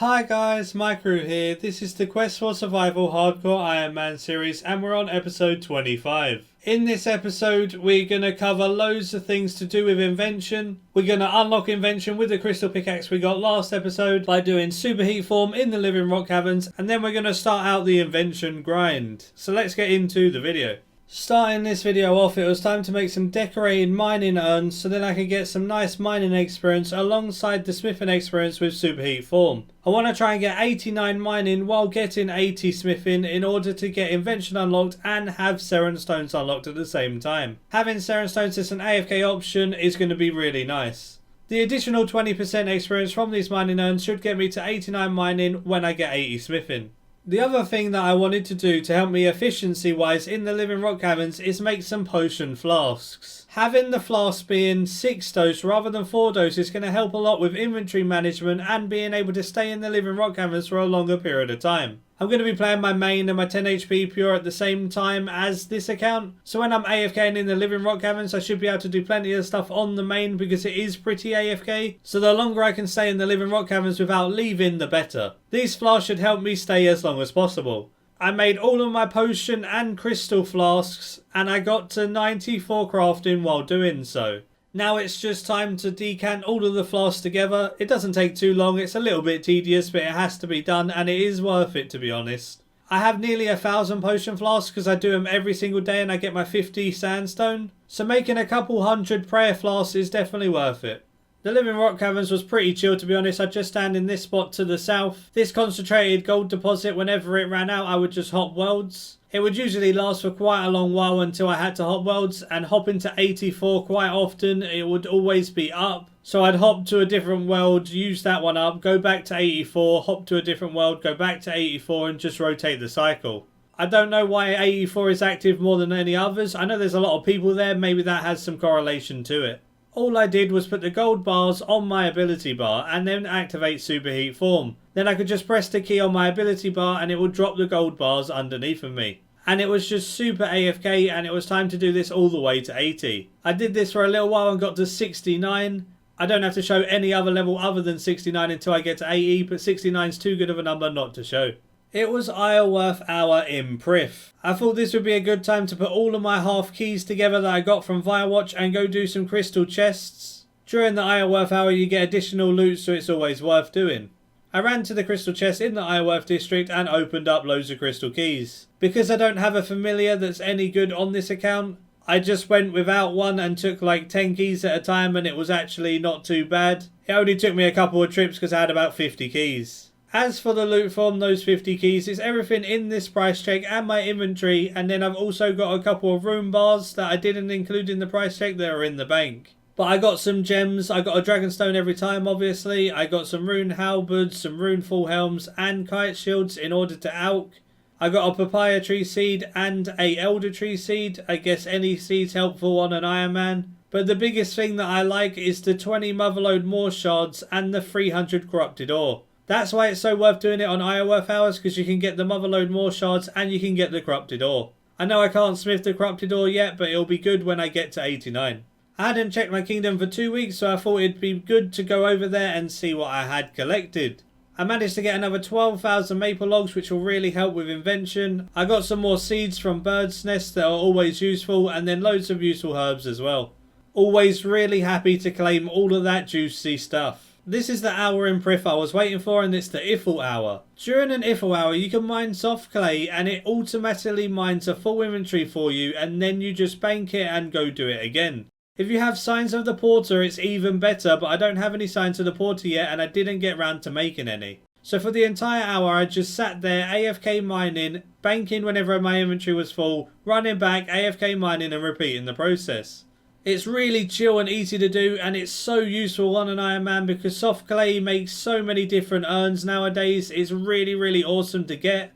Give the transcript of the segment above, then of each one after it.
Hi guys, Maikeru here. This is the Quest for Survival Hardcore Ironman series and we're on episode 25. In this episode we're going to cover loads of things to do with Invention. We're going to unlock Invention with the crystal pickaxe we got last episode by doing superheat form in the living rock caverns, and then we're going to start out the Invention grind. So let's get into the video. Starting this video off, it was time to make some decorated mining urns so then I could get some nice mining experience alongside the smithing experience with superheat form. I want to try and get 89 mining while getting 80 smithing in order to get Invention unlocked and have Seren Stones unlocked at the same time. Having Seren Stones as an AFK option is going to be really nice. The additional 20% experience from these mining urns should get me to 89 mining when I get 80 smithing. The other thing that I wanted to do to help me efficiency wise in the living rock caverns is make some potion flasks. Having the flask being 6 dose rather than 4 dose is going to help a lot with inventory management and being able to stay in the living rock caverns for a longer period of time. I'm going to be playing my main and my 10 HP pure at the same time as this account, so when I'm AFKing in the living rock caverns I should be able to do plenty of stuff on the main because it is pretty AFK, so the longer I can stay in the living rock caverns without leaving the better. These flasks should help me stay as long as possible. I made all of my potion and crystal flasks and I got to 94 crafting while doing so. Now it's just time to decant all of the flasks together. It doesn't take too long, it's a little bit tedious but it has to be done and it is worth it, to be honest. I have nearly 1,000 potion flasks because I do them every single day and I get my 50 sandstone. So making a couple hundred prayer flasks is definitely worth it. The living rock caverns was pretty chill, to be honest. I just stand in this spot to the south. This concentrated gold deposit, whenever it ran out I would just hop worlds. It would usually last for quite a long while until I had to hop worlds, and hopping to 84 quite often it would always be up. So I'd hop to a different world, use that one up, go back to 84, hop to a different world, go back to 84 and just rotate the cycle. I don't know why 84 is active more than any others. I know there's a lot of people there, maybe that has some correlation to it. All I did was put the gold bars on my ability bar and then activate superheat form. Then I could just press the key on my ability bar and it would drop the gold bars underneath of me. And it was just super AFK and it was time to do this all the way to 80. I did this for a little while and got to 69. I don't have to show any other level other than 69 until I get to 80, but 69 is too good of a number not to show. It was Isleworth hour in Prif. I thought this would be a good time to put all of my half keys together that I got from Firewatch and go do some crystal chests. During the Isleworth hour you get additional loot, so it's always worth doing. I ran to the crystal chest in the Isleworth district and opened up loads of crystal keys. Because I don't have a familiar that's any good on this account, I just went without one and took like 10 keys at a time and it was actually not too bad. It only took me a couple of trips because I had about 50 keys. As for the loot from those 50 keys, it's everything in this price check and my inventory, and then I've also got a couple of rune bars that I didn't include in the price check that are in the bank. But I got some gems, I got a dragonstone every time obviously, I got some rune halberds, some rune full helms and kite shields in order to alch. I got a papaya tree seed and a elder tree seed. I guess any seed's helpful on an Ironman. But the biggest thing that I like is the 20 motherlode more shards and the 300 corrupted ore. That's why it's so worth doing it on Isleworth hours, because you can get the motherlode more shards and you can get the corrupted ore. I know I can't smith the corrupted ore yet, but it'll be good when I get to 89. I hadn't checked my kingdom for 2 weeks, so I thought it'd be good to go over there and see what I had collected. I managed to get another 12,000 maple logs, which will really help with Invention. I got some more seeds from birds' nests that are always useful, and then loads of useful herbs as well. Always really happy to claim all of that juicy stuff. This is the hour in Prif I was waiting for, and it's the Iffle hour. During an Iffle hour you can mine soft clay and it automatically mines a full inventory for you, and then you just bank it and go do it again. If you have signs of the porter it's even better, but I don't have any signs of the porter yet and I didn't get round to making any. So for the entire hour I just sat there AFK mining, banking whenever my inventory was full, running back, AFK mining and repeating the process. It's really chill and easy to do, and it's so useful on an Ironman because soft clay makes so many different urns nowadays. It's really awesome to get.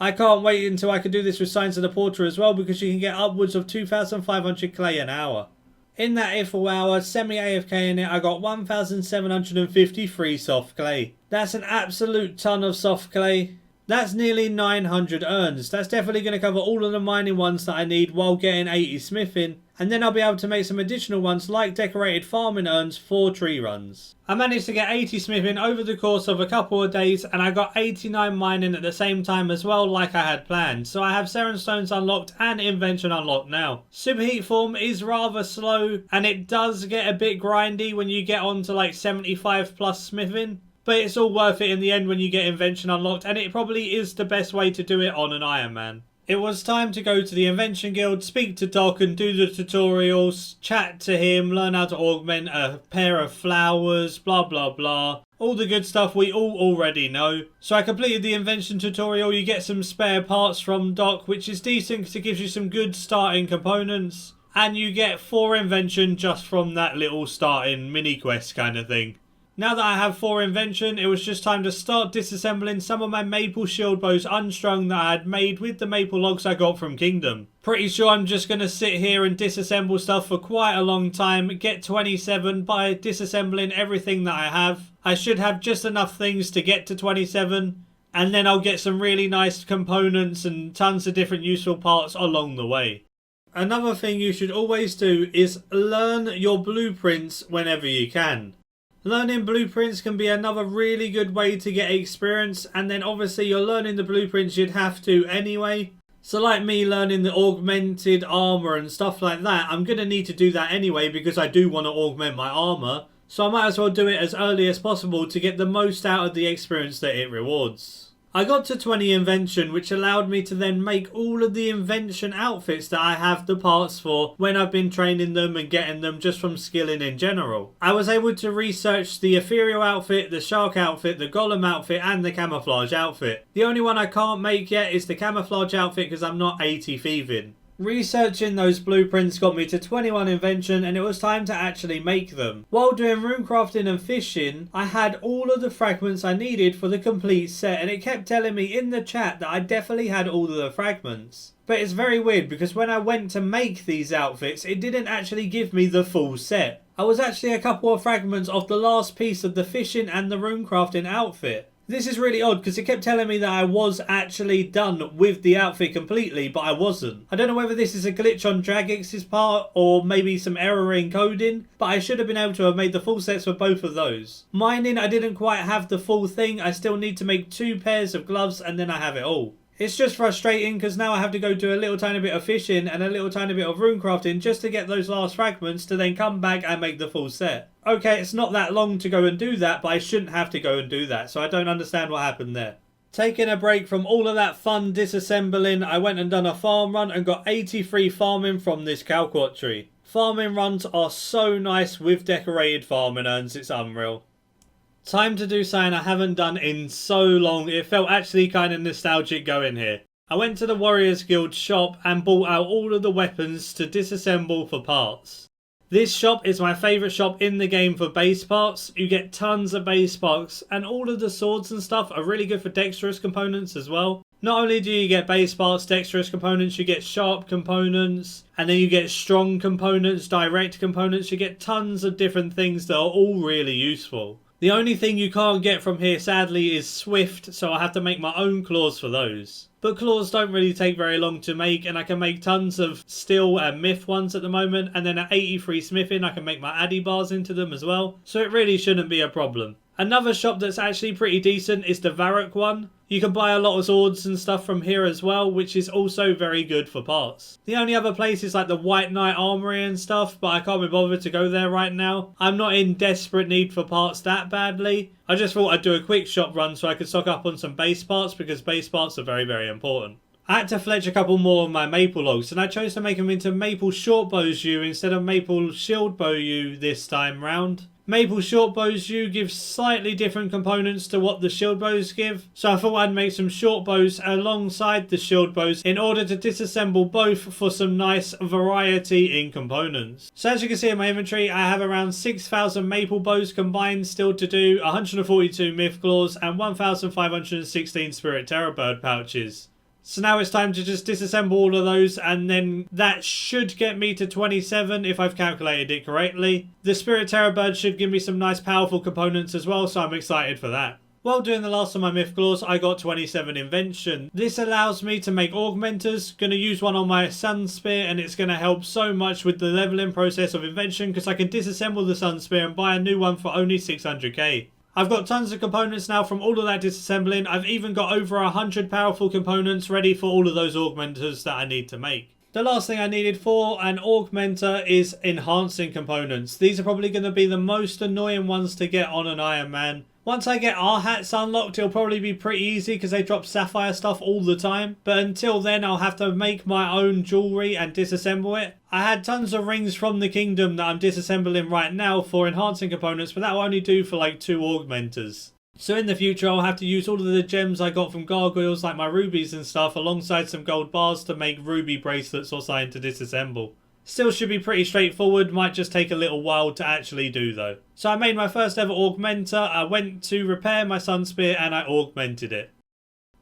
I can't wait until I can do this with Signs of the Porter as well, because you can get upwards of 2,500 clay an hour. In that Iffle hour, semi-AFK in it, I got 1,753 soft clay. That's an absolute ton of soft clay. That's nearly 900 urns. That's definitely going to cover all of the mining ones that I need while getting 80 smithing. And then I'll be able to make some additional ones like decorated farming urns for tree runs. I managed to get 80 smithing over the course of a couple of days, and I got 89 mining at the same time as well, like I had planned. So I have Seren Stones unlocked and Invention unlocked now. Superheat form is rather slow, and it does get a bit grindy when you get on to like 75 plus smithing. But it's all worth it in the end when you get Invention unlocked, and it probably is the best way to do it on an Ironman. It was time to go to the Invention Guild, speak to Doc and do the tutorials, chat to him, learn how to augment a pair of flowers, blah blah blah. All the good stuff we all already know. So I completed the Invention tutorial. You get some spare parts from Doc, which is decent because it gives you some good starting components. And you get 4 Invention just from that little starting mini quest kind of thing. Now that I have 4 Invention, it was just time to start disassembling some of my maple shield bows unstrung that I had made with the maple logs I got from Kingdom. Pretty sure I'm just going to sit here and disassemble stuff for quite a long time, get 27 by disassembling everything that I have. I should have just enough things to get to 27, and then I'll get some really nice components and tons of different useful parts along the way. Another thing you should always do is learn your blueprints whenever you can. Learning blueprints can be another really good way to get experience, and then obviously you're learning the blueprints you'd have to anyway. So like me learning the augmented armor and stuff like that, I'm going to need to do that anyway because I do want to augment my armor. So I might as well do it as early as possible to get the most out of the experience that it rewards. I got to 20 Invention, which allowed me to then make all of the Invention outfits that I have the parts for when I've been training them and getting them just from skilling in general. I was able to research the ethereal outfit, the shark outfit, the golem outfit and the camouflage outfit. The only one I can't make yet is the camouflage outfit because I'm not 80 thieving. Researching those blueprints got me to 21 Invention, and it was time to actually make them. While doing runecrafting and fishing, I had all of the fragments I needed for the complete set, and it kept telling me in the chat that I definitely had all of the fragments. But it's very weird because when I went to make these outfits, it didn't actually give me the full set. I was actually a couple of fragments off the last piece of the fishing and the runecrafting outfit. This is really odd because it kept telling me that I was actually done with the outfit completely, but I wasn't. I don't know whether this is a glitch on Dragix's part or maybe some error in coding, but I should have been able to have made the full sets for both of those. Mining, I didn't quite have the full thing. I still need to make 2 pairs of gloves and then I have it all. It's just frustrating because now I have to go do a little tiny bit of fishing and a little tiny bit of runecrafting just to get those last fragments to then come back and make the full set. Okay, it's not that long to go and do that, but I shouldn't have to go and do that, so I don't understand what happened there. Taking a break from all of that fun disassembling, I went and done a farm run and got 83 farming from this Calquat tree. Farming runs are so nice with decorated farming urns, it's unreal. Time to do something I haven't done in so long. It felt actually kind of nostalgic going here. I went to the Warriors Guild shop and bought out all of the weapons to disassemble for parts. This shop is my favourite shop in the game for base parts. You get tons of base parts and all of the swords and stuff are really good for dexterous components as well. Not only do you get base parts, dexterous components, you get sharp components, and then you get strong components, direct components. You get tons of different things that are all really useful. The only thing you can't get from here, sadly, is Swift, so I have to make my own claws for those. But claws don't really take very long to make, and I can make tons of steel and myth ones at the moment, and then at 83 smithing I can make my addy bars into them as well, so it really shouldn't be a problem. Another shop that's actually pretty decent is the Varrock one. You can buy a lot of swords and stuff from here as well, which is also very good for parts. The only other place is like the White Knight Armory and stuff, but I can't be bothered to go there right now. I'm not in desperate need for parts that badly. I just thought I'd do a quick shop run so I could stock up on some base parts because base parts are very, very important. I had to fletch a couple more of my maple logs, and I chose to make them into maple shortbows yew instead of maple shieldbow yew this time round. Maple shortbows yew gives slightly different components to what the shield bows give, so I thought I'd make some short bows alongside the shield bows in order to disassemble both for some nice variety in components. So as you can see in my inventory, I have around 6,000 maple bows combined still to do, 142 myth claws and 1,516 spirit terror bird pouches. So now it's time to just disassemble all of those, and then that should get me to 27 if I've calculated it correctly. The Spirit Terror Bird should give me some nice powerful components as well, so I'm excited for that. While doing the last of my mythical ores, I got 27 invention. This allows me to make augmenters. Going to use one on my sunspear, and it's going to help so much with the leveling process of invention because I can disassemble the sunspear and buy a new one for only 600k. I've got tons of components now from all of that disassembling. I've even got over 100 powerful components ready for all of those augmenters that I need to make. The last thing I needed for an augmenter is enhancing components. These are probably going to be the most annoying ones to get on an Ironman. Once I get our hats unlocked, it'll probably be pretty easy because they drop sapphire stuff all the time. But until then, I'll have to make my own jewellery and disassemble it. I had tons of rings from the kingdom that I'm disassembling right now for enhancing components, but that will only do for like 2 augmenters. So in the future, I'll have to use all of the gems I got from gargoyles, like my rubies and stuff, alongside some gold bars to make ruby bracelets or something to disassemble. Still should be pretty straightforward, might just take a little while to actually do though. So I made my first ever augmenter. I went to repair my sunspear and I augmented it.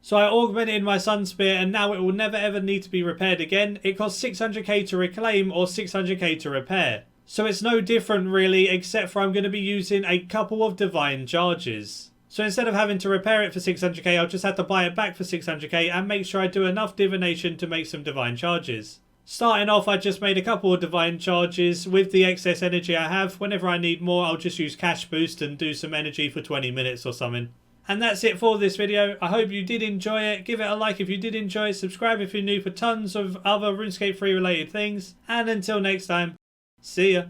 So I augmented my sunspear and now it will never ever need to be repaired again. It costs 600k to reclaim or 600k to repair. So it's no different really, except for I'm going to be using a couple of divine charges. So instead of having to repair it for 600k, I'll just have to buy it back for 600k and make sure I do enough divination to make some divine charges. Starting off, I just made a couple of divine charges. With the excess energy I have, whenever I need more, I'll just use cash boost and do some energy for 20 minutes or something. And that's it for this video. I hope you did enjoy it. Give it a like if you did enjoy it. Subscribe if you're new for tons of other RuneScape 3 related things. And until next time, see ya.